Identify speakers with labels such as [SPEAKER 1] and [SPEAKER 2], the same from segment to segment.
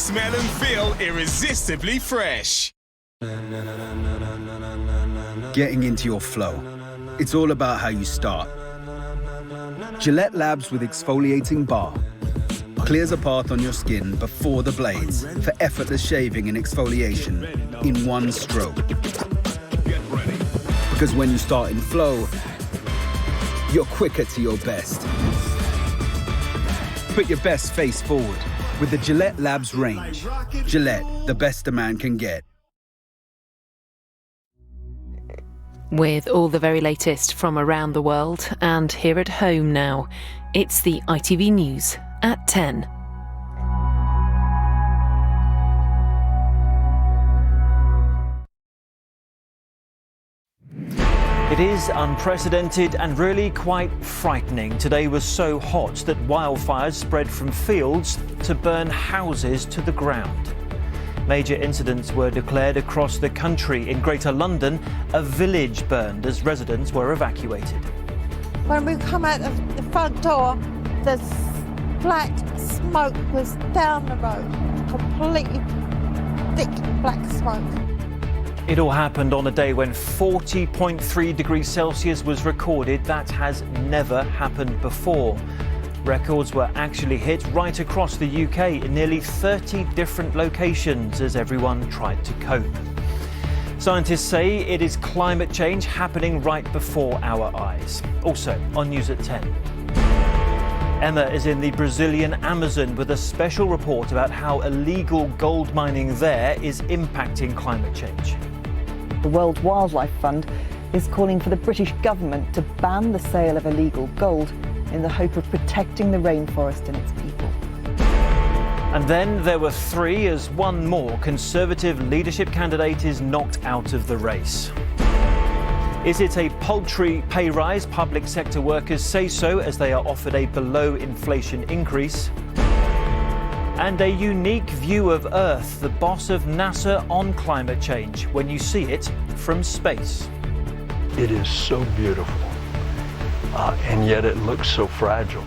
[SPEAKER 1] smell and feel irresistibly fresh.
[SPEAKER 2] Getting into your flow. It's all about how you start. Gillette Labs with exfoliating bar clears a path on your skin before the blades for effortless shaving and exfoliation in one stroke. Because when you start in flow, you're quicker to your best. Put your best face forward with the Gillette Labs range. Gillette, the best a man can get.
[SPEAKER 3] With all the very latest from around the world and here at home now, it's the ITV News at 10.
[SPEAKER 4] It is unprecedented and really quite frightening. Today was so hot that wildfires spread from fields to burn houses to the ground. Major incidents were declared across the country. In Greater London, a village burned as residents were evacuated.
[SPEAKER 5] When we come out of the front door, the black smoke was down the road, completely thick black smoke.
[SPEAKER 4] It all happened on a day when 40.3 degrees Celsius was recorded. That has never happened before. Records were actually hit right across the UK in nearly 30 different locations as everyone tried to cope. Scientists say it is climate change happening right before our eyes. Also on News at 10. Emma is in the Brazilian Amazon with a special report about how illegal gold mining there is impacting climate change.
[SPEAKER 6] The World Wildlife Fund is calling for the British government to ban the sale of illegal gold in the hope of protecting the rainforest and its people.
[SPEAKER 4] And then there were three as one more Conservative leadership candidate is knocked out of the race. Is it a paltry pay rise? Public sector workers say so as they are offered a below-inflation increase. And a unique view of Earth, the boss of NASA on climate change, when you see it from space.
[SPEAKER 7] It is so beautiful, and yet it looks so fragile.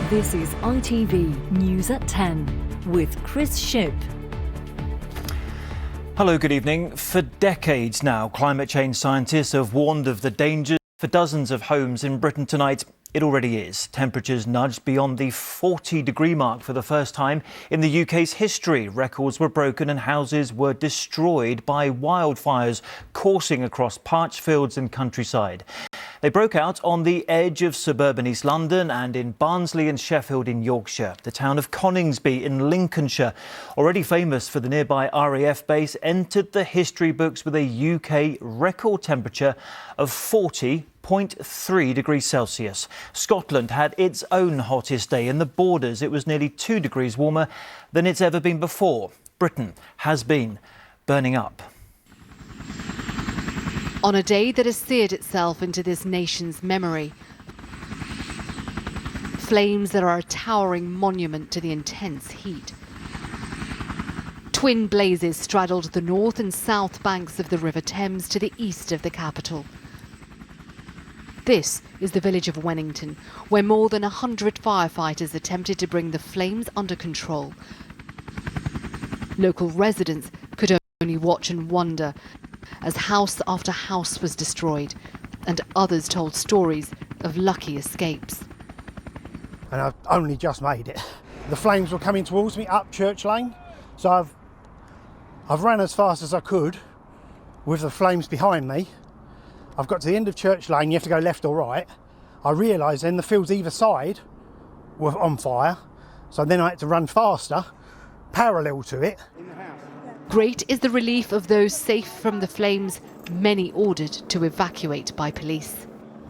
[SPEAKER 8] This is ITV News at 10 with Chris Shipp.
[SPEAKER 4] Hello, good evening. For decades now, climate change scientists have warned of the dangers for dozens of homes in Britain tonight. It already is. Temperatures nudged beyond the 40-degree mark for the first time in the UK's history. Records were broken and houses were destroyed by wildfires coursing across parched fields and countryside. They broke out on the edge of suburban East London and in Barnsley and Sheffield in Yorkshire. The town of Coningsby in Lincolnshire, already famous for the nearby RAF base, entered the history books with a UK record temperature of 40.3 degrees Celsius. Scotland had its own hottest day. In the Borders, it was nearly 2 degrees warmer than it's ever been before. Britain has been burning up.
[SPEAKER 9] On a day that has seared itself into this nation's memory, flames that are a towering monument to the intense heat. Twin blazes straddled the north and south banks of the River Thames to the east of the capital. This is the village of Wennington, where more than 100 firefighters attempted to bring the flames under control. Local residents could only watch and wonder as house after house was destroyed, and others told stories of lucky escapes.
[SPEAKER 10] And I've only just made it. The flames were coming towards me up Church Lane, so I've ran as fast as I could with the flames behind me. I've got to the end of Church Lane, you have to go left or right. I realised then the fields either side were on fire, so then I had to run faster, parallel to it.
[SPEAKER 9] Great is the relief of those safe from the flames, many ordered to evacuate by police.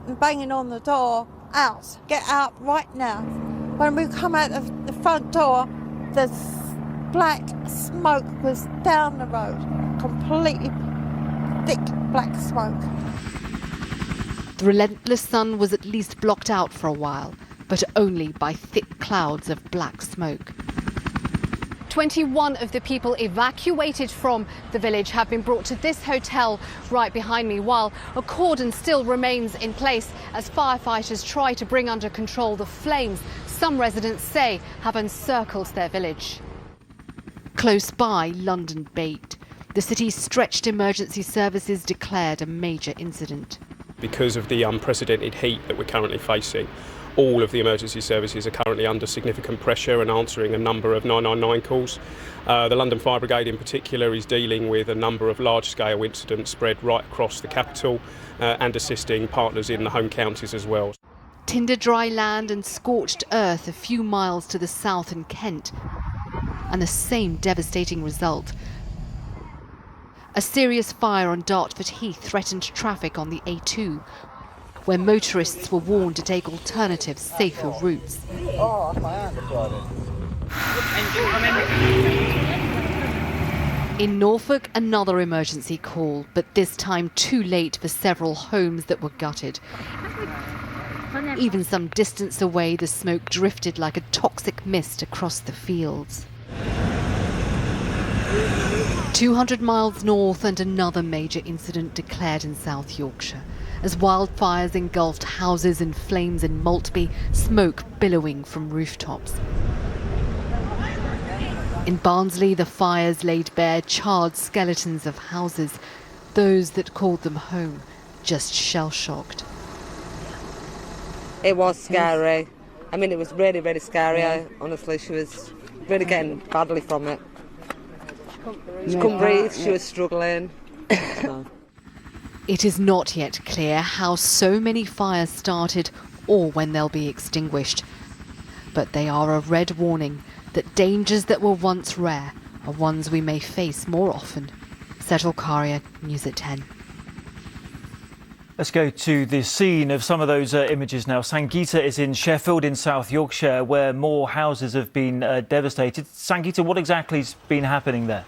[SPEAKER 5] Banging on the door, out, get out right now. When we come out of the front door, the black smoke was down the road, completely thick black smoke.
[SPEAKER 9] The relentless sun was at least blocked out for a while, but only by thick clouds of black smoke. 21 of the people evacuated from the village have been brought to this hotel right behind me, while a cordon still remains in place as firefighters try to bring under control the flames some residents say have encircled their village. Close by, London baked. The city's stretched emergency services declared a major incident.
[SPEAKER 11] Because of the unprecedented heat that we're currently facing, all of the emergency services are currently under significant pressure and answering a number of 999 calls. The London Fire Brigade in particular is dealing with a number of large-scale incidents spread right across the capital and assisting partners in the home counties as well.
[SPEAKER 9] Tinder dry land and scorched earth a few miles to the south in Kent. And the same devastating result. A serious fire on Dartford Heath threatened traffic on the A2, where motorists were warned to take alternative, safer routes. In Norfolk, another emergency call, but this time too late for several homes that were gutted. Even some distance away, the smoke drifted like a toxic mist across the fields. 200 miles north and another major incident declared in South Yorkshire as wildfires engulfed houses in flames in Maltby, smoke billowing from rooftops. In Barnsley, the fires laid bare charred skeletons of houses, those that called them home just shell-shocked.
[SPEAKER 12] It was scary. I mean, it was really, really scary. Honestly, she was really getting badly from it. She couldn't breathe, she was struggling. So.
[SPEAKER 9] It is not yet clear how so many fires started or when they'll be extinguished. But they are a red warning that dangers that were once rare are ones we may face more often. Settle Karia, News at 10.
[SPEAKER 4] Let's go to the scene of some of those images now. Sangeeta is in Sheffield in South Yorkshire, where more houses have been devastated. Sangeeta, what exactly has been happening there?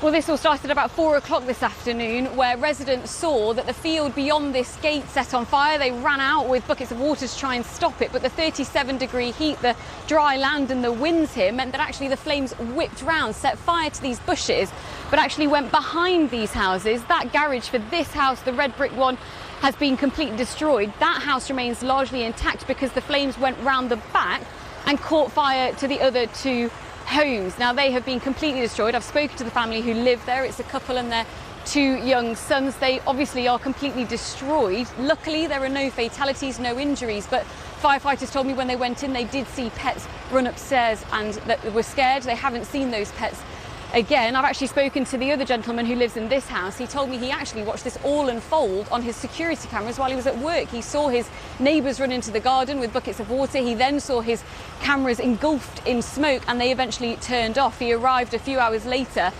[SPEAKER 13] Well, this all started about 4 o'clock this afternoon, where residents saw that the field beyond this gate set on fire. They ran out with buckets of water to try and stop it, but the 37-degree heat, the dry land and the winds here meant that actually the flames whipped round, set fire to these bushes, but actually went behind these houses. That garage for this house, the red brick one, has been completely destroyed. That house remains largely intact because the flames went round the back and caught fire to the other two homes. Now, they have been completely destroyed. I've spoken to the family who live there. It's a couple and their 2 young sons. They obviously are completely destroyed. Luckily, there are no fatalities, no injuries, but firefighters told me when they went in, they did see pets run upstairs and that were scared. They haven't seen those pets again. I've actually spoken to the other gentleman who lives in this house. He told me he actually watched this all unfold on his security cameras while he was at work. He saw his neighbours run into the garden with buckets of water. He then saw his cameras engulfed in smoke and they eventually turned off. He arrived a few hours later,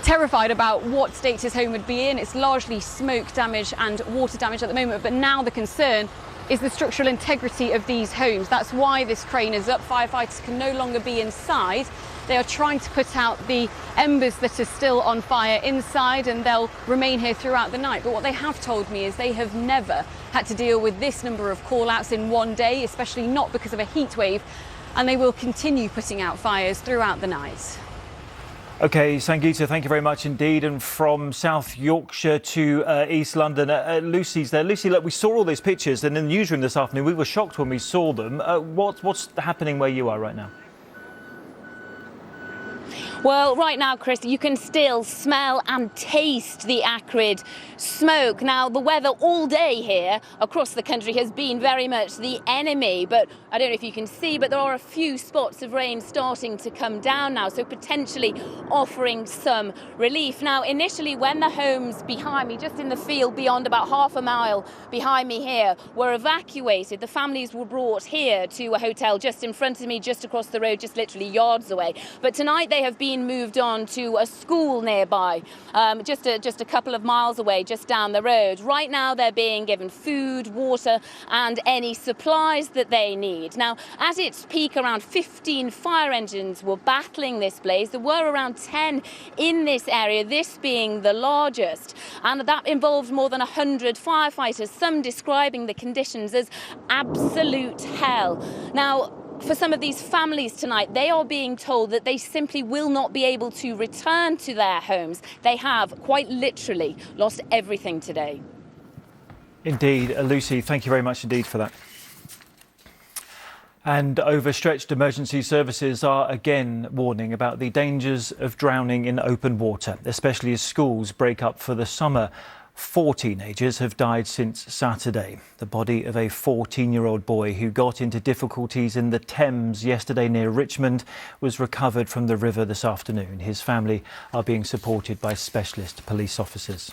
[SPEAKER 13] terrified about what state his home would be in. It's largely smoke damage and water damage at the moment, but now the concern is the structural integrity of these homes. That's why this crane is up. Firefighters can no longer be inside. They are trying to put out the embers that are still on fire inside, and they'll remain here throughout the night. But what they have told me is they have never had to deal with this number of call-outs in one day, especially not because of a heat wave, and they will continue putting out fires throughout the night.
[SPEAKER 4] OK, Sangeeta, thank you very much indeed. And from South Yorkshire to East London, Lucy's there. Lucy, look, we saw all these pictures, and in the newsroom this afternoon, we were shocked when we saw them. What's happening where you are right now?
[SPEAKER 14] Well, right now, Chris, you can still smell and taste the acrid smoke. Now, the weather all day here across the country has been very much the enemy, but I don't know if you can see, but there are a few spots of rain starting to come down now, so potentially offering some relief. Now, initially, when the homes behind me, just in the field beyond about half a mile behind me here, were evacuated, the families were brought here to a hotel just in front of me, just across the road, just literally yards away. But tonight they have been moved on to a school nearby, just a couple of miles away, just down the road. Right now they're being given food, water and any supplies that they need. Now, at its peak, around 15 fire engines were battling this blaze. There were around 10 in this area, this being the largest, and that involved more than 100 firefighters, some describing the conditions as absolute hell. Now, for some of these families tonight, they are being told that they simply will not be able to return to their homes. They have quite literally lost everything today.
[SPEAKER 4] Indeed. Lucy, thank you very much indeed for that. And overstretched emergency services are again warning about the dangers of drowning in open water, especially as schools break up for the summer. 4 teenagers have died since Saturday. The body of a 14-year-old boy who got into difficulties in the Thames yesterday near Richmond was recovered from the river this afternoon. His family are being supported by specialist police officers.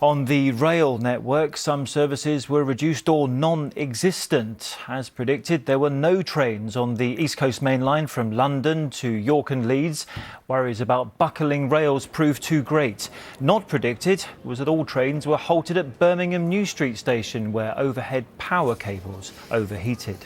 [SPEAKER 4] On the rail network, some services were reduced or non-existent. As predicted, there were no trains on the East Coast Main Line from London to York and Leeds. Worries about buckling rails proved too great. Not predicted was that all trains were halted at Birmingham New Street Station, where overhead power cables overheated.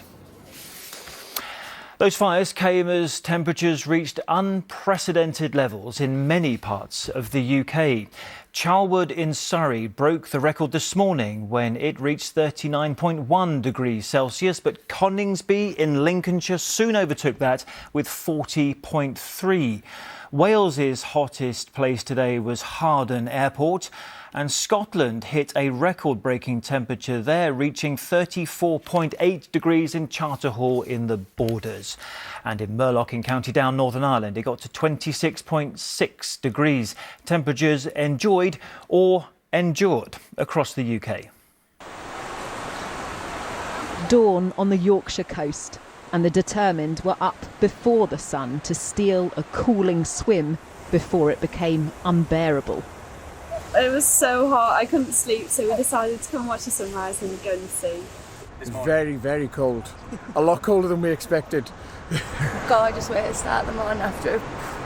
[SPEAKER 4] Those fires came as temperatures reached unprecedented levels in many parts of the UK. Charlwood in Surrey broke the record this morning when it reached 39.1 degrees Celsius, but Coningsby in Lincolnshire soon overtook that with 40.3. Wales's hottest place today was Harden Airport, and Scotland hit a record-breaking temperature there, reaching 34.8 degrees in Charterhall in the Borders. And in Murlock in County Down, Northern Ireland, it got to 26.6 degrees. Temperatures enjoyed or endured across the UK.
[SPEAKER 15] Dawn on the Yorkshire coast, and the determined were up before the sun to steal a cooling swim before it became unbearable.
[SPEAKER 16] It was so hot, I couldn't sleep, so we decided to come watch the sunrise and go in the sea.
[SPEAKER 17] It's very, very cold. A lot colder than we expected.
[SPEAKER 16] God, I just wait to start the morning after a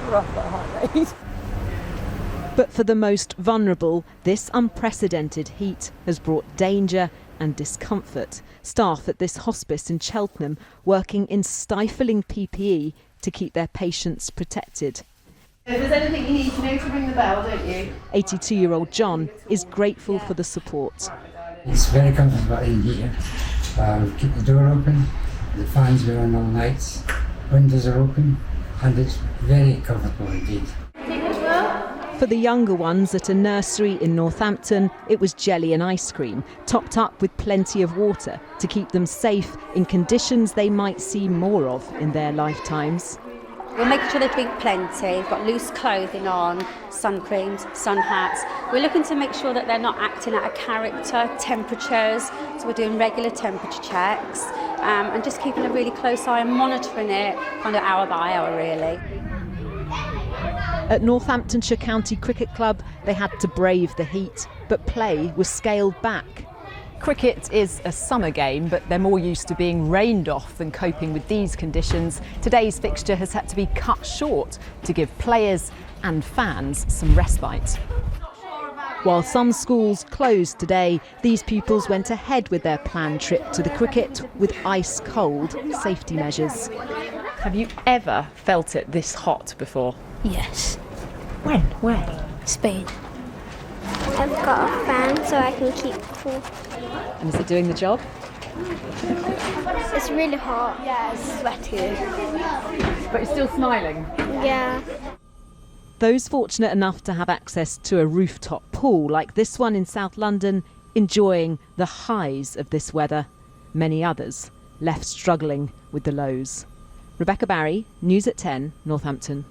[SPEAKER 16] proper hot night.
[SPEAKER 15] But for the most vulnerable, this unprecedented heat has brought danger and discomfort. Staff at this hospice in Cheltenham working in stifling PPE to keep their patients protected.
[SPEAKER 16] If there's anything you need, you know to ring the bell, don't you?
[SPEAKER 15] 82-year-old John is grateful for the support.
[SPEAKER 18] It's very comfortable in here. Keep the door open, the fans are on all nights, windows are open, and it's very comfortable indeed.
[SPEAKER 15] For the younger ones at a nursery in Northampton, it was jelly and ice cream, topped up with plenty of water to keep them safe in conditions they might see more of in their lifetimes.
[SPEAKER 19] We're making sure they drink plenty, we've got loose clothing on, sun creams, sun hats. We're looking to make sure that they're not acting out of character, temperatures, so we're doing regular temperature checks and just keeping a really close eye and monitoring it kind of hour by hour really.
[SPEAKER 15] At Northamptonshire County Cricket Club, they had to brave the heat, but play was scaled back.
[SPEAKER 20] Cricket is a summer game, but they're more used to being rained off than coping with these conditions. Today's fixture has had to be cut short to give players and fans some respite.
[SPEAKER 15] While some schools closed today, these pupils went ahead with their planned trip to the cricket with ice-cold safety measures.
[SPEAKER 20] Have you ever felt it this hot before?
[SPEAKER 21] Yes.
[SPEAKER 20] When? Where?
[SPEAKER 21] Spain. I've got a fan so I can keep cool.
[SPEAKER 20] And is it doing the job?
[SPEAKER 21] It's really hot. Yeah, it's sweaty.
[SPEAKER 20] But you're still smiling?
[SPEAKER 21] Yeah.
[SPEAKER 15] Those fortunate enough to have access to a rooftop pool like this one in South London, enjoying the highs of this weather. Many others left struggling with the lows. Rebecca Barry, News at 10, Northampton.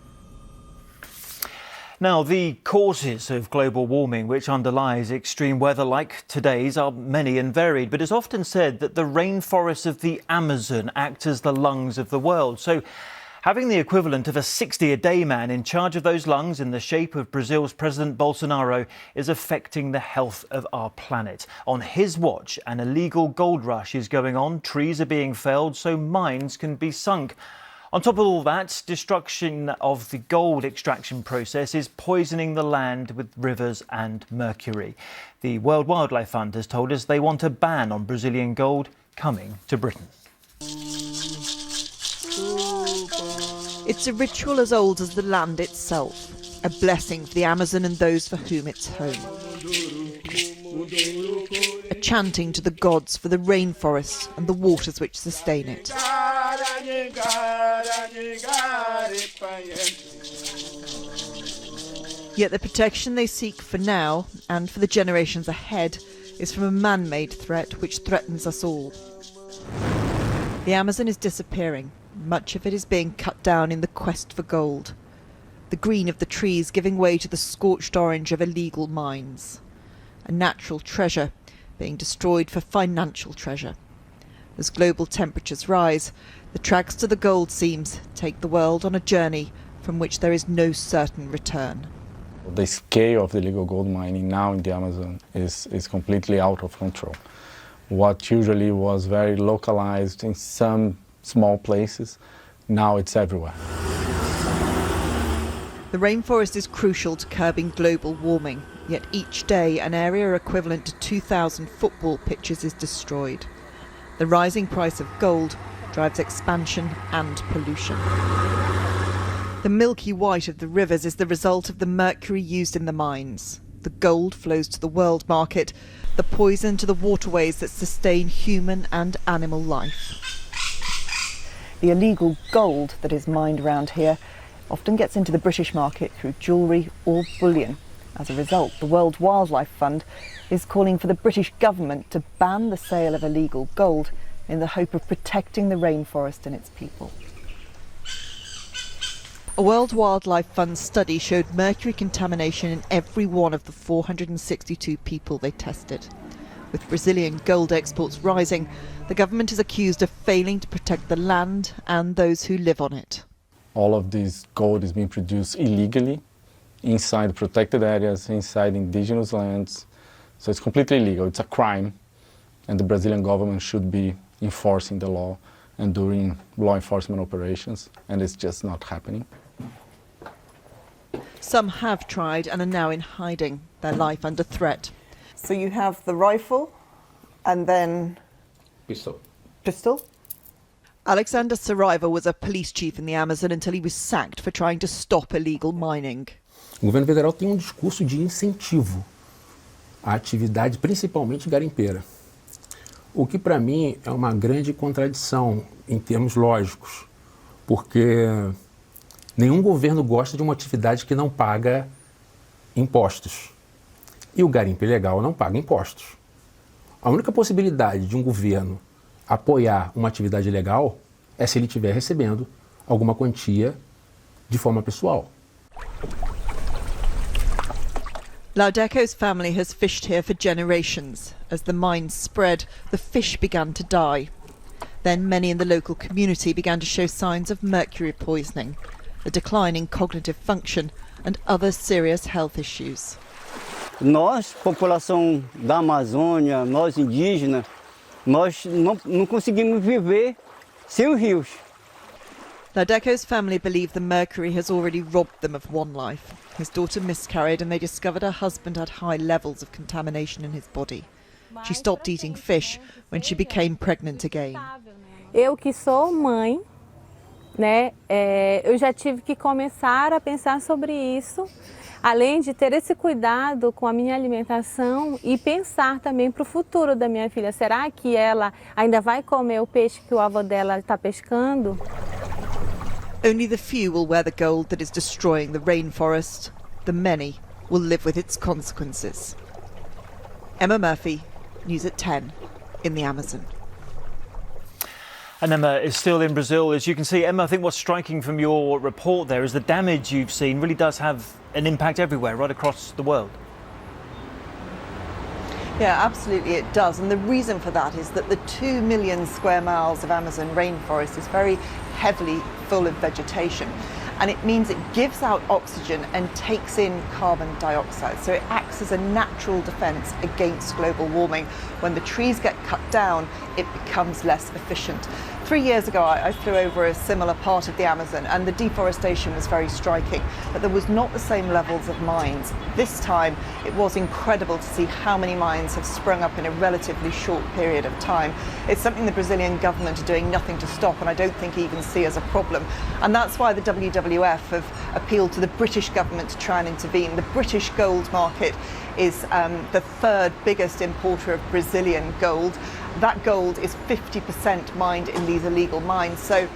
[SPEAKER 4] Now, the causes of global warming which underlies extreme weather like today's are many and varied, but it's often said that the rainforests of the Amazon act as the lungs of the world. So having the equivalent of a 60-a-day man in charge of those lungs in the shape of Brazil's President Bolsonaro is affecting the health of our planet. On his watch, an illegal gold rush is going on. Trees are being felled so mines can be sunk. On top of all that, destruction of the gold extraction process is poisoning the land with rivers and mercury. The World Wildlife Fund has told us they want a ban on Brazilian gold coming to Britain.
[SPEAKER 22] It's a ritual as old as the land itself, a blessing for the Amazon and those for whom it's home. chanting to the gods for the rainforests and the waters which sustain it. Yet the protection they seek for now and for the generations ahead is from a man-made threat which threatens us all. The Amazon is disappearing. Much of it is being cut down in the quest for gold. The green of the trees giving way to the scorched orange of illegal mines. A natural treasure being destroyed for financial treasure. As global temperatures rise, the tracks to the gold seams take the world on a journey from which there is no certain return.
[SPEAKER 1] The scale of the illegal gold mining now in the Amazon is completely out of control. What usually was very localized in some small places, now it's everywhere.
[SPEAKER 22] The rainforest is crucial to curbing global warming, yet each day an area equivalent to 2,000 football pitches is destroyed. The rising price of gold drives expansion and pollution. The milky white of the rivers is the result of the mercury used in the mines. The gold flows to the world market, the poison to the waterways that sustain human and animal life.
[SPEAKER 6] The illegal gold that is mined around here often gets into the British market through jewellery or bullion. As a result, the World Wildlife Fund is calling for the British government to ban the sale of illegal gold in the hope of protecting the rainforest and its people.
[SPEAKER 22] A World Wildlife Fund study showed mercury contamination in every one of the 462 people they tested. With Brazilian gold exports rising, the government is accused of failing to protect the land and those who live on it.
[SPEAKER 1] All of this gold is being produced illegally inside protected areas, inside indigenous lands. So it's completely illegal. It's a crime, and the Brazilian government should be enforcing the law and doing law enforcement operations, and it's just not happening.
[SPEAKER 22] Some have tried and are now in hiding, their life under threat.
[SPEAKER 6] So you have the rifle and then... Pistol?
[SPEAKER 22] Alexander Saraiva was a police chief in the Amazon until he was sacked for trying to stop illegal mining.
[SPEAKER 2] O governo federal tem discurso de incentivo à atividade, principalmente garimpeira. O que para mim é uma grande contradição em termos lógicos, porque nenhum governo gosta de uma atividade que não paga impostos. E o garimpo ilegal não paga impostos. A única possibilidade de um governo apoiar uma atividade ilegal é se ele estiver recebendo alguma quantia de forma pessoal.
[SPEAKER 22] Laudeco's family has fished here for generations. As the mines spread, the fish began to die. Then many in the local community began to show signs of mercury poisoning, a decline in cognitive function and other serious health issues.
[SPEAKER 23] Nós, população da Amazônia, nós indígenas, nós não conseguimos viver sem os rios.
[SPEAKER 22] Laudeco's family believe the mercury has already robbed them of one life. His daughter miscarried and they discovered her husband had high levels of contamination in his body. She stopped eating fish when she became pregnant again.
[SPEAKER 24] Eu que sou mãe, né, eu já tive que começar a pensar sobre isso, além de ter esse cuidado com a minha alimentação e pensar também para o futuro da minha filha. Será que ela ainda vai comer o peixe que o avô dela está pescando?
[SPEAKER 22] Only the few will wear the gold that is destroying the rainforest. The many will live with its consequences. Emma Murphy, News at 10 in the Amazon.
[SPEAKER 4] And Emma is still in Brazil. As you can see, Emma, I think what's striking from your report there is the damage you've seen really does have an impact everywhere, right across the world.
[SPEAKER 6] Yeah, absolutely it does. And the reason for that is that the 2 million square miles of Amazon rainforest is very heavily full of vegetation. And it means it gives out oxygen and takes in carbon dioxide. So it acts as a natural defence against global warming. When the trees get cut down, it becomes less efficient. 3 years ago, I flew over a similar part of the Amazon and the deforestation was very striking, but there was not the same levels of mines. This time, it was incredible to see how many mines have sprung up in a relatively short period of time. It's something the Brazilian government are doing nothing to stop and I don't think even see as a problem. And that's why the WWF have appealed to the British government to try and intervene. The British gold market is the third biggest importer of Brazilian gold. That gold is 50% mined in these illegal mines. So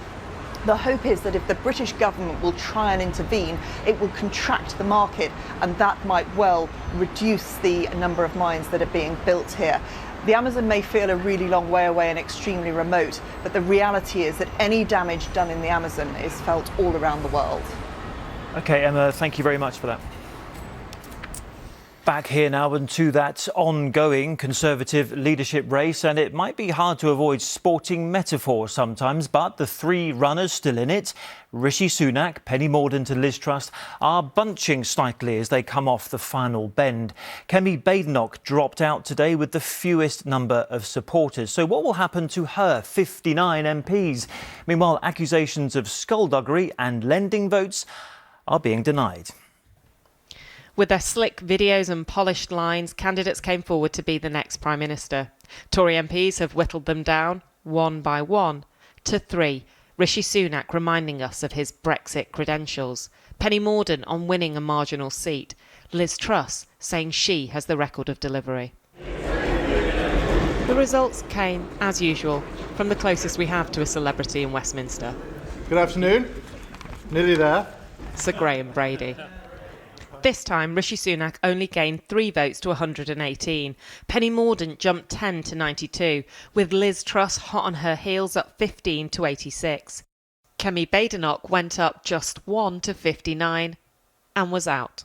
[SPEAKER 6] the hope is that if the British government will try and intervene, it will contract the market, and that might well reduce the number of mines that are being built here. The Amazon may feel a really long way away and extremely remote, but the reality is that any damage done in the Amazon is felt all around the world.
[SPEAKER 4] OK, Emma, thank you very much for that. Back here now and to that ongoing Conservative leadership race, and it might be hard to avoid sporting metaphor sometimes, but the three runners still in it, Rishi Sunak, Penny Mordaunt and Liz Truss, are bunching slightly as they come off the final bend. Kemi Badenoch dropped out today with the fewest number of supporters. So what will happen to her 59 MPs? Meanwhile, accusations of skullduggery and lending votes are being denied.
[SPEAKER 3] With their slick videos and polished lines, candidates came forward to be the next Prime Minister. Tory MPs have whittled them down, one by one, to three. Rishi Sunak reminding us of his Brexit credentials. Penny Mordaunt on winning a marginal seat. Liz Truss saying she has the record of delivery. The results came, as usual, from the closest we have to a celebrity in Westminster.
[SPEAKER 7] Good afternoon. Nearly there.
[SPEAKER 3] Sir Graham Brady. This time, Rishi Sunak only gained 3 votes to 118. Penny Mordaunt jumped 10 to 92, with Liz Truss hot on her heels up 15 to 86. Kemi Badenoch went up just 1 to 59 and was out.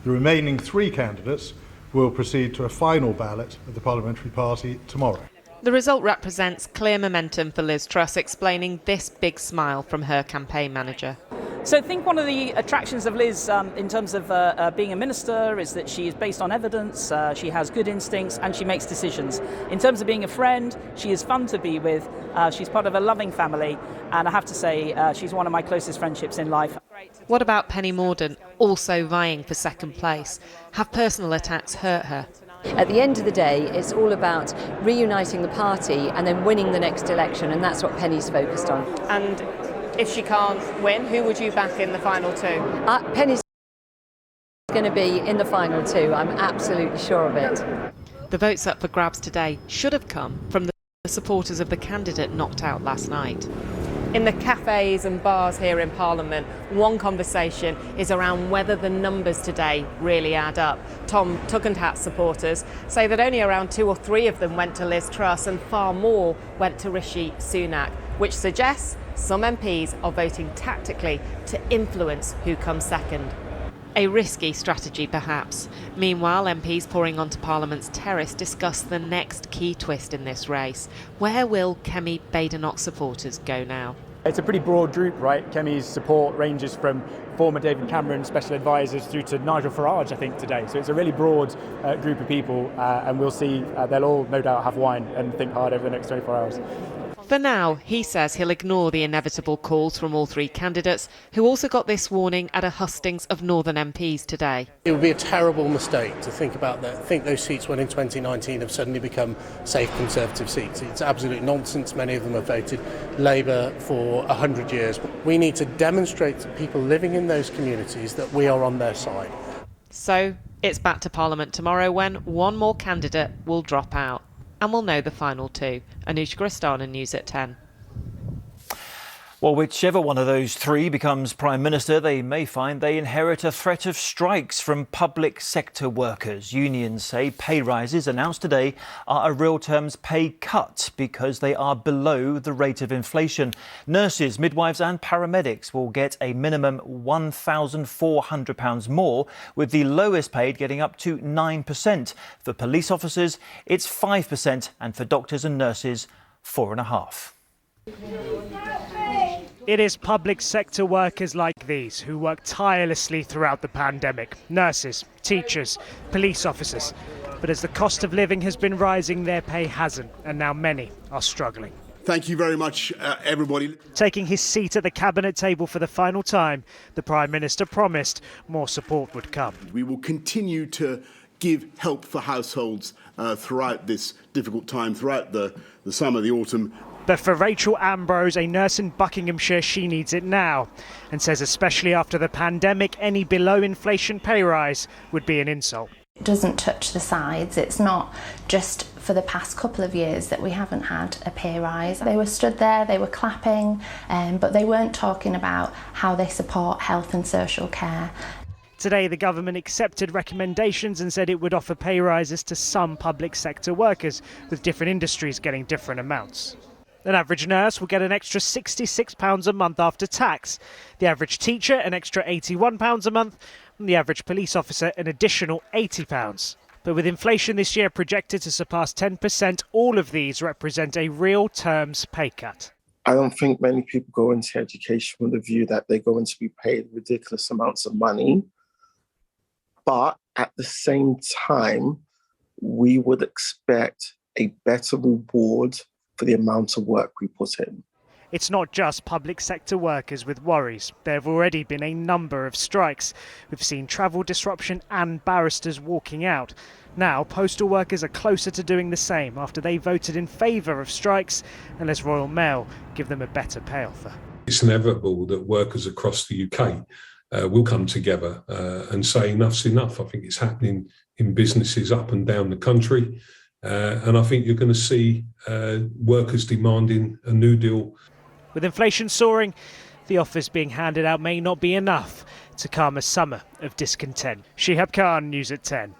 [SPEAKER 7] The remaining 3 candidates will proceed to a final ballot of the Parliamentary Party tomorrow.
[SPEAKER 3] The result represents clear momentum for Liz Truss, explaining this big smile from her campaign manager.
[SPEAKER 8] So I think one of the attractions of Liz in terms of being a minister is that she is based on evidence, she has good instincts and she makes decisions. In terms of being a friend, she is fun to be with, she's part of a loving family, and I have to say she's one of my closest friendships in life.
[SPEAKER 3] What about Penny Mordaunt, also vying for second place? Have personal attacks hurt her?
[SPEAKER 10] At the end of the day, it's all about reuniting the party and then winning the next election, and that's what Penny's focused on.
[SPEAKER 3] And if she can't win, who would you back in the final 2?
[SPEAKER 10] Penny's going to be in the final 2, I'm absolutely sure of it.
[SPEAKER 3] The votes up for grabs today should have come from the supporters of the candidate knocked out last night. In the cafes and bars here in Parliament, one conversation is around whether the numbers today really add up. Tom Tugendhat supporters say that only around 2 or 3 of them went to Liz Truss and far more went to Rishi Sunak, which suggests some MPs are voting tactically to influence who comes second. A risky strategy, perhaps. Meanwhile, MPs pouring onto Parliament's terrace discuss the next key twist in this race. Where will Kemi Badenoch supporters go now?
[SPEAKER 25] It's a pretty broad group, right? Kemi's support ranges from former David Cameron special advisors through to Nigel Farage, I think, today. So it's a really broad group of people, and we'll see. They'll all, no doubt, have wine and think hard over the next 24 hours.
[SPEAKER 3] For now, he says he'll ignore the inevitable calls from all 3 candidates, who also got this warning at a hustings of Northern MPs today.
[SPEAKER 26] It would be a terrible mistake to think about that. Think those seats when in 2019 have suddenly become safe Conservative seats. It's absolute nonsense. Many of them have voted Labour for 100 years. We need to demonstrate to people living in those communities that we are on their side.
[SPEAKER 3] So it's back to Parliament tomorrow when one more candidate will drop out. And we'll know the final 2. Anushka Rastana, News at 10.
[SPEAKER 4] Well, whichever one of those 3 becomes Prime Minister, they may find they inherit a threat of strikes from public sector workers. Unions say pay rises announced today are a real terms pay cut because they are below the rate of inflation. Nurses, midwives and paramedics will get a minimum £1,400 more, with the lowest paid getting up to 9%. For police officers, it's 5%, and for doctors and nurses, 4.5%.
[SPEAKER 27] It is public sector workers like these who work tirelessly throughout the pandemic. Nurses, teachers, police officers. But as the cost of living has been rising, their pay hasn't, and now many are struggling.
[SPEAKER 28] Thank you very much, everybody.
[SPEAKER 27] Taking his seat at the cabinet table for the final time, the Prime Minister promised more support would come.
[SPEAKER 28] We will continue to give help for households throughout this difficult time, throughout the summer, the autumn
[SPEAKER 27] But for Rachel Ambrose, a nurse in Buckinghamshire, she needs it now, and says especially after the pandemic, any below-inflation pay rise would be an insult.
[SPEAKER 5] It doesn't touch the sides. It's not just for the past couple of years that we haven't had a pay rise. They were stood there, they were clapping, but they weren't talking about how they support health and social care.
[SPEAKER 27] Today, the government accepted recommendations and said it would offer pay rises to some public sector workers, with different industries getting different amounts. An average nurse will get an extra £66 a month after tax. The average teacher, an extra £81 a month. And the average police officer, an additional £80. But with inflation this year projected to surpass 10%, all of these represent a real terms pay cut.
[SPEAKER 9] I don't think many people go into education with the view that they're going to be paid ridiculous amounts of money. But at the same time, we would expect a better reward for the amount of work we put in.
[SPEAKER 27] It's not just public sector workers with worries. There have already been a number of strikes. We've seen travel disruption and barristers walking out. Now, postal workers are closer to doing the same after they voted in favour of strikes unless Royal Mail give them a better pay offer.
[SPEAKER 11] It's inevitable that workers across the UK will come together and say enough's enough. I think it's happening in businesses up and down the country. And I think you're going to see workers demanding a new deal.
[SPEAKER 27] With inflation soaring, the offers being handed out may not be enough to calm a summer of discontent. Shihab Khan, News at 10.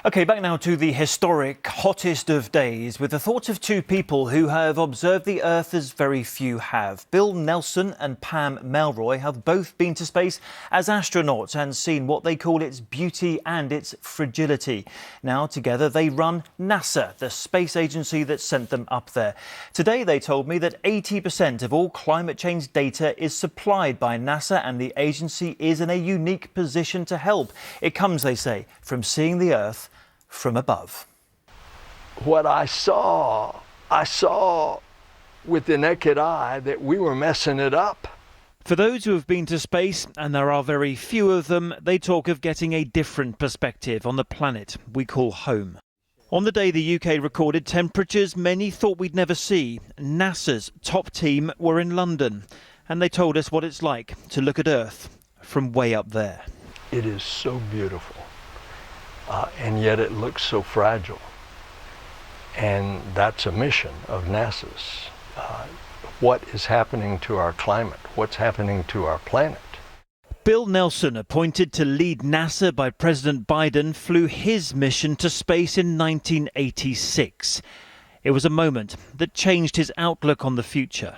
[SPEAKER 4] OK, back now to the historic hottest of days with the thoughts of two people who have observed the Earth as very few have. Bill Nelson and Pam Melroy have both been to space as astronauts and seen what they call its beauty and its fragility. Now, together, they run NASA, the space agency that sent them up there. Today, they told me that 80% of all climate change data is supplied by NASA, and the agency is in a unique position to help. It comes, they say, from seeing the Earth from above.
[SPEAKER 12] What I saw with the naked eye that we were messing it up.
[SPEAKER 4] For those who have been to space, and there are very few of them, they talk of getting a different perspective on the planet we call home. On the day the UK recorded temperatures many thought we'd never see, NASA's top team were in London, and they told us what it's like to look at Earth from way up there.
[SPEAKER 12] It is so beautiful. And yet it looks so fragile. And that's a mission of NASA's. What is happening to our climate? What's happening to our planet?
[SPEAKER 4] Bill Nelson, appointed to lead NASA by President Biden, flew his mission to space in 1986. It was a moment that changed his outlook on the future.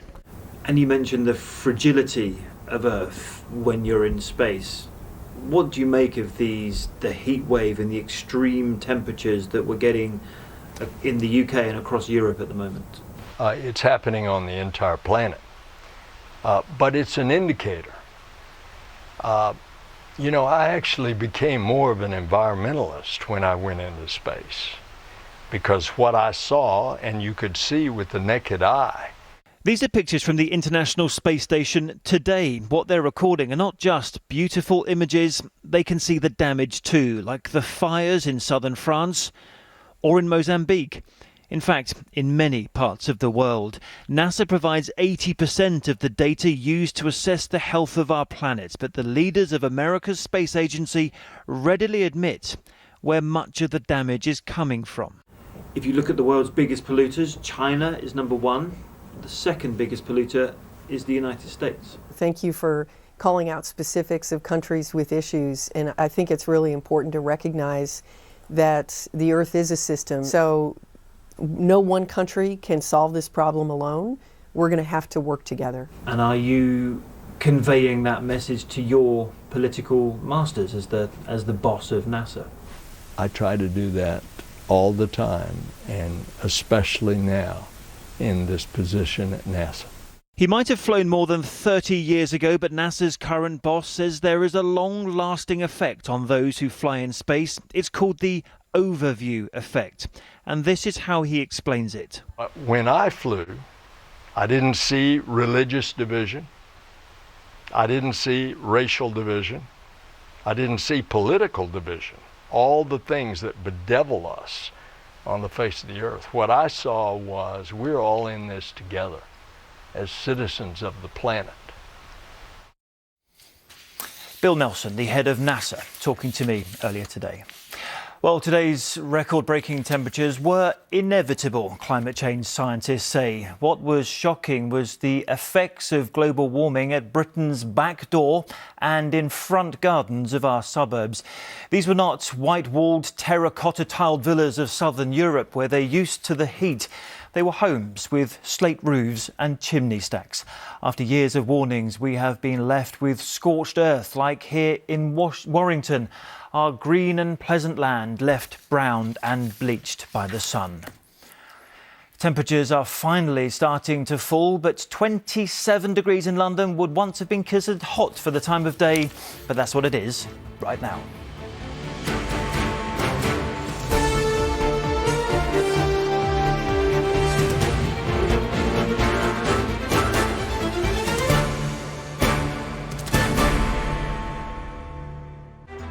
[SPEAKER 4] And you mentioned the fragility of Earth when you're in space. What do you make of the heat wave and the extreme temperatures that we're getting in the UK and across Europe at the moment?
[SPEAKER 12] It's happening on the entire planet, but it's an indicator. You know, I actually became more of an environmentalist when I went into space, because what I saw, and you could see with the naked eye.
[SPEAKER 4] These are pictures from the International Space Station today. What they're recording are not just beautiful images, they can see the damage too, like the fires in southern France or in Mozambique. In fact, in many parts of the world, NASA provides 80% of the data used to assess the health of our planet, but the leaders of America's space agency readily admit where much of the damage is coming from. If you look at the world's biggest polluters, China is number one. The second biggest polluter is the United States.
[SPEAKER 13] Thank you for calling out specifics of countries with issues, and I think it's really important to recognize that the Earth is a system. So no one country can solve this problem alone. We're going to have to work together.
[SPEAKER 4] And are you conveying that message to your political masters as the boss of NASA?
[SPEAKER 12] I try to do that all the time, and especially now in this position at NASA.
[SPEAKER 4] He might have flown more than 30 years ago, but NASA's current boss says there is a long-lasting effect on those who fly in space. It's called the overview effect, and this is how he explains it.
[SPEAKER 12] When I flew, I didn't see religious division. I didn't see racial division. I didn't see political division. All the things that bedevil us on the face of the earth. What I saw was we're all in this together as citizens of the planet.
[SPEAKER 4] Bill Nelson, the head of NASA, talking to me earlier today. Well, today's record-breaking temperatures were inevitable, climate change scientists say. What was shocking was the effects of global warming at Britain's back door and in front gardens of our suburbs. These were not white-walled, terracotta-tiled villas of southern Europe where they're used to the heat. They were homes with slate roofs and chimney stacks. After years of warnings, we have been left with scorched earth, like here in Warrington. Our green and pleasant land left brown and bleached by the sun. Temperatures are finally starting to fall, but 27 degrees in London would once have been considered hot for the time of day, but that's what it is right now.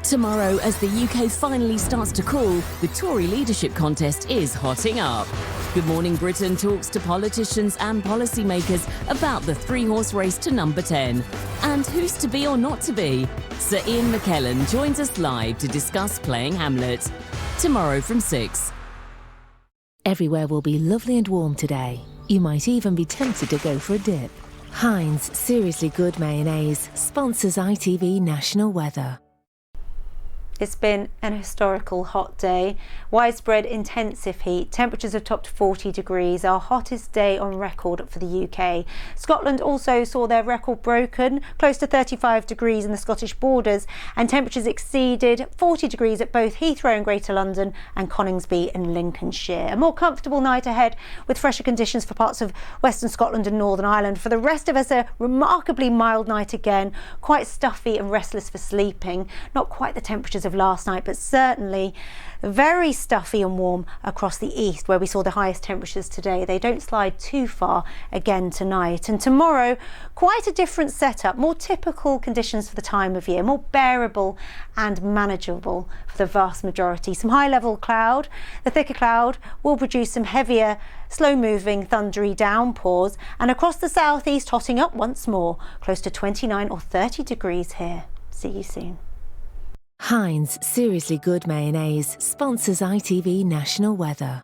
[SPEAKER 14] Tomorrow, as the UK finally starts to cool, the Tory leadership contest is hotting up. Good Morning Britain talks to politicians and policymakers about the three-horse race to number 10. And who's to be or not to be? Sir Ian McKellen joins us live to discuss playing Hamlet. Tomorrow from 6.
[SPEAKER 15] Everywhere will be lovely and warm today. You might even be tempted to go for a dip. Heinz Seriously Good Mayonnaise sponsors ITV National Weather.
[SPEAKER 16] It's been an historical hot day. Widespread intensive heat. Temperatures have topped 40 degrees, our hottest day on record for the UK. Scotland also saw their record broken, close to 35 degrees in the Scottish borders, and temperatures exceeded 40 degrees at both Heathrow in Greater London and Coningsby in Lincolnshire. A more comfortable night ahead with fresher conditions for parts of Western Scotland and Northern Ireland. For the rest of us, a remarkably mild night again, quite stuffy and restless for sleeping. Not quite the temperatures of last night, but certainly very stuffy and warm across the east where we saw the highest temperatures today. They don't slide too far again tonight. And tomorrow, quite a different setup, more typical conditions for the time of year, more bearable and manageable for the vast majority. Some high level cloud. The thicker cloud will produce some heavier, slow moving thundery downpours, and across the southeast hotting up once more, close to 29 or 30 degrees here. See you soon.
[SPEAKER 15] Heinz Seriously Good Mayonnaise sponsors ITV National Weather.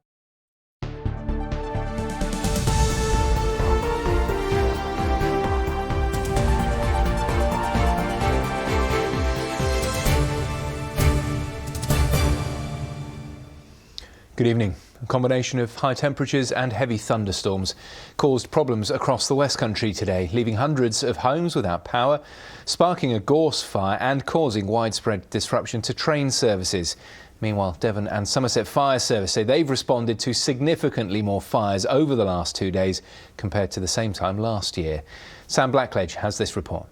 [SPEAKER 17] Good evening. A combination of high temperatures and heavy thunderstorms caused problems across the West Country today, leaving hundreds of homes without power, sparking a gorse fire and causing widespread disruption to train services. Meanwhile, Devon and Somerset Fire Service say they've responded to significantly more fires over the last 2 days compared to the same time last year. Sam Blackledge has this report.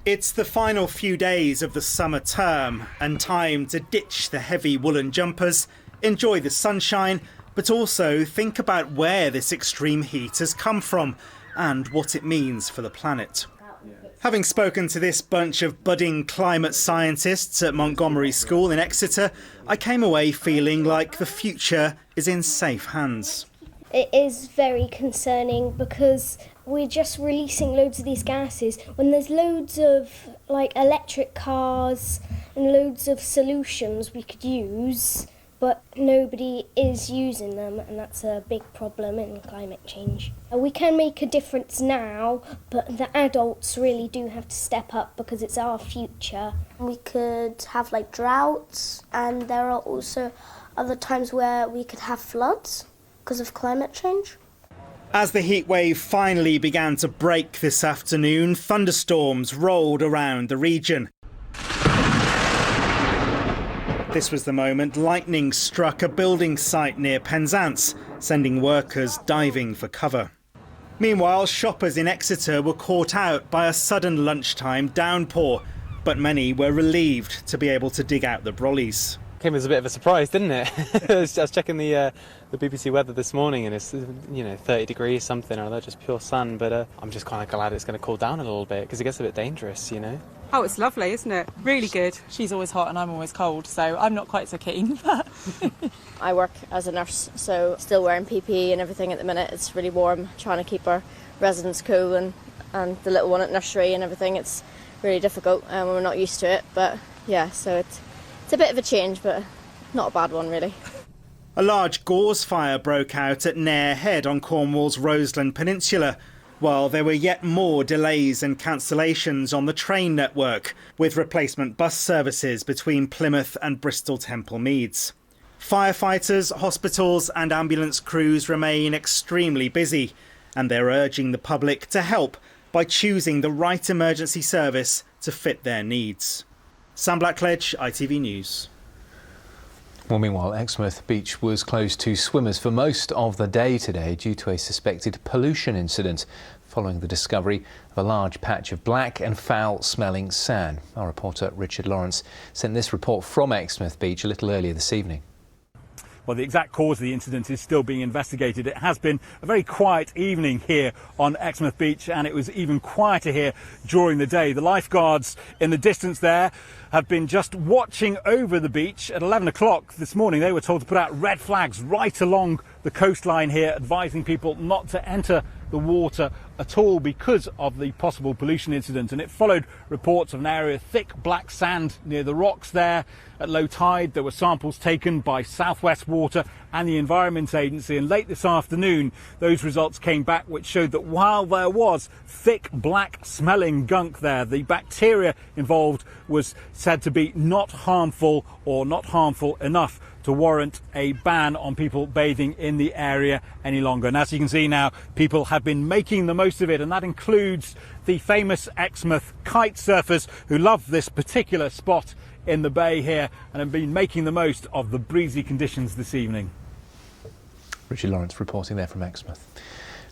[SPEAKER 18] It's the final few days of the summer term and time to ditch the heavy woolen jumpers, enjoy the sunshine, but also think about where this extreme heat has come from and what it means for the planet. Having spoken to this bunch of budding climate scientists at Montgomery School in Exeter, I came away feeling like the future is in safe hands.
[SPEAKER 19] It is very concerning because we're just releasing loads of these gases when there's loads of electric cars and loads of solutions we could use, but nobody is using them, and that's a big problem in climate change. We can make a difference now, but the adults really do have to step up because it's our future.
[SPEAKER 20] We could have droughts, and there are also other times where we could have floods because of climate change.
[SPEAKER 18] As the heatwave finally began to break this afternoon, thunderstorms rolled around the region. This was the moment lightning struck a building site near Penzance, sending workers diving for cover. Meanwhile, shoppers in Exeter were caught out by a sudden lunchtime downpour, but many were relieved to be able to dig out the brollies.
[SPEAKER 21] Came as a bit of a surprise, didn't it? I was checking the BBC weather this morning, and it's 30 degrees something or other, just pure sun. But I'm just kind of glad it's going to cool down a little bit because it gets a bit dangerous,
[SPEAKER 1] Oh, it's lovely, isn't it? Really good. She's always hot and I'm always cold, so I'm not quite so keen.
[SPEAKER 2] I work as a nurse, so still wearing PPE and everything at the minute. It's really warm, trying to keep our residents cool and the little one at nursery and everything. It's really difficult and we're not used to it. But yeah, so it's a bit of a change, but not a bad one really.
[SPEAKER 18] A large gauze fire broke out at Nairn Head on Cornwall's Roseland Peninsula, while there were yet more delays and cancellations on the train network, with replacement bus services between Plymouth and Bristol Temple Meads. Firefighters, hospitals and ambulance crews remain extremely busy, and they're urging the public to help by choosing the right emergency service to fit their needs. Sam Blackledge, ITV News.
[SPEAKER 17] Well, meanwhile, Exmouth Beach was closed to swimmers for most of the day today due to a suspected pollution incident following the discovery of a large patch of black and foul-smelling sand. Our reporter Richard Lawrence sent this report from Exmouth Beach a little earlier this evening.
[SPEAKER 6] Well, the exact cause of the incident is still being investigated. It has been a very quiet evening here on Exmouth Beach, and it was even quieter here during the day. The lifeguards in the distance there have been just watching over the beach. At 11 o'clock this morning, they were told to put out red flags right along the coastline here, advising people not to enter the water at all because of the possible pollution incident. And it followed reports of an area of thick black sand near the rocks there. At low tide, there were samples taken by South West Water and the Environment Agency, and late this afternoon those results came back which showed that while there was thick black smelling gunk there, the bacteria involved was said to be not harmful or not harmful enough to warrant a ban on people bathing in the area any longer. And as you can see now, people have been making the most of it, and that includes the famous Exmouth kite surfers who love this particular spot in the bay here and have been making the most of the breezy conditions this evening.
[SPEAKER 17] Richard Lawrence reporting there from Exmouth.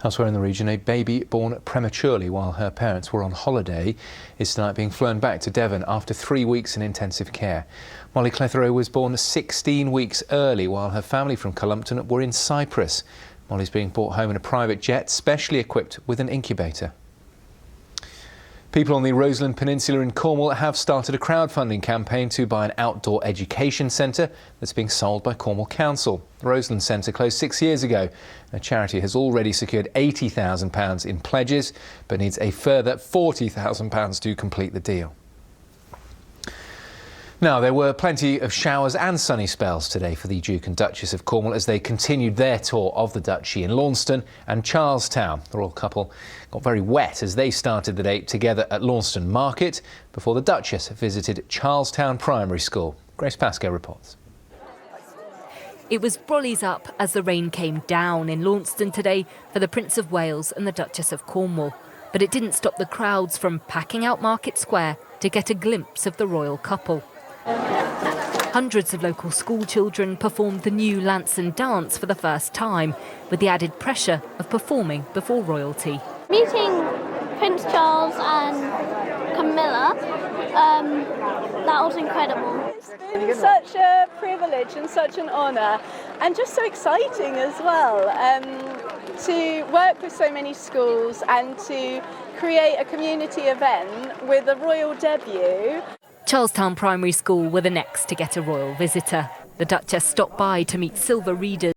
[SPEAKER 17] Elsewhere in the region, a baby born prematurely while her parents were on holiday is tonight being flown back to Devon after 3 weeks in intensive care. Molly Clitheroe was born 16 weeks early while her family from Columpton were in Cyprus. Molly's being brought home in a private jet specially equipped with an incubator. People on the Roseland Peninsula in Cornwall have started a crowdfunding campaign to buy an outdoor education centre that's being sold by Cornwall Council. The Roseland Centre closed 6 years ago. The charity has already secured £80,000 in pledges, but needs a further £40,000 to complete the deal. Now, there were plenty of showers and sunny spells today for the Duke and Duchess of Cornwall as they continued their tour of the Duchy in Launceston and Charlestown. The royal couple got very wet as they started the day together at Launceston Market before the Duchess visited Charlestown Primary School. Grace Pascoe reports.
[SPEAKER 7] It was brollies up as the rain came down in Launceston today for the Prince of Wales and the Duchess of Cornwall. But it didn't stop the crowds from packing out Market Square to get a glimpse of the royal couple. Hundreds of local school children performed the new Lanson dance for the first time, with the added pressure of performing before royalty.
[SPEAKER 8] Meeting Prince Charles and Camilla, that was incredible.
[SPEAKER 22] It's been such a privilege and such an honour, and just so exciting as well, to work with so many schools and to create a community event with a royal debut.
[SPEAKER 7] Charlestown Primary School were the next to get a royal visitor. The Duchess stopped by to meet silver readers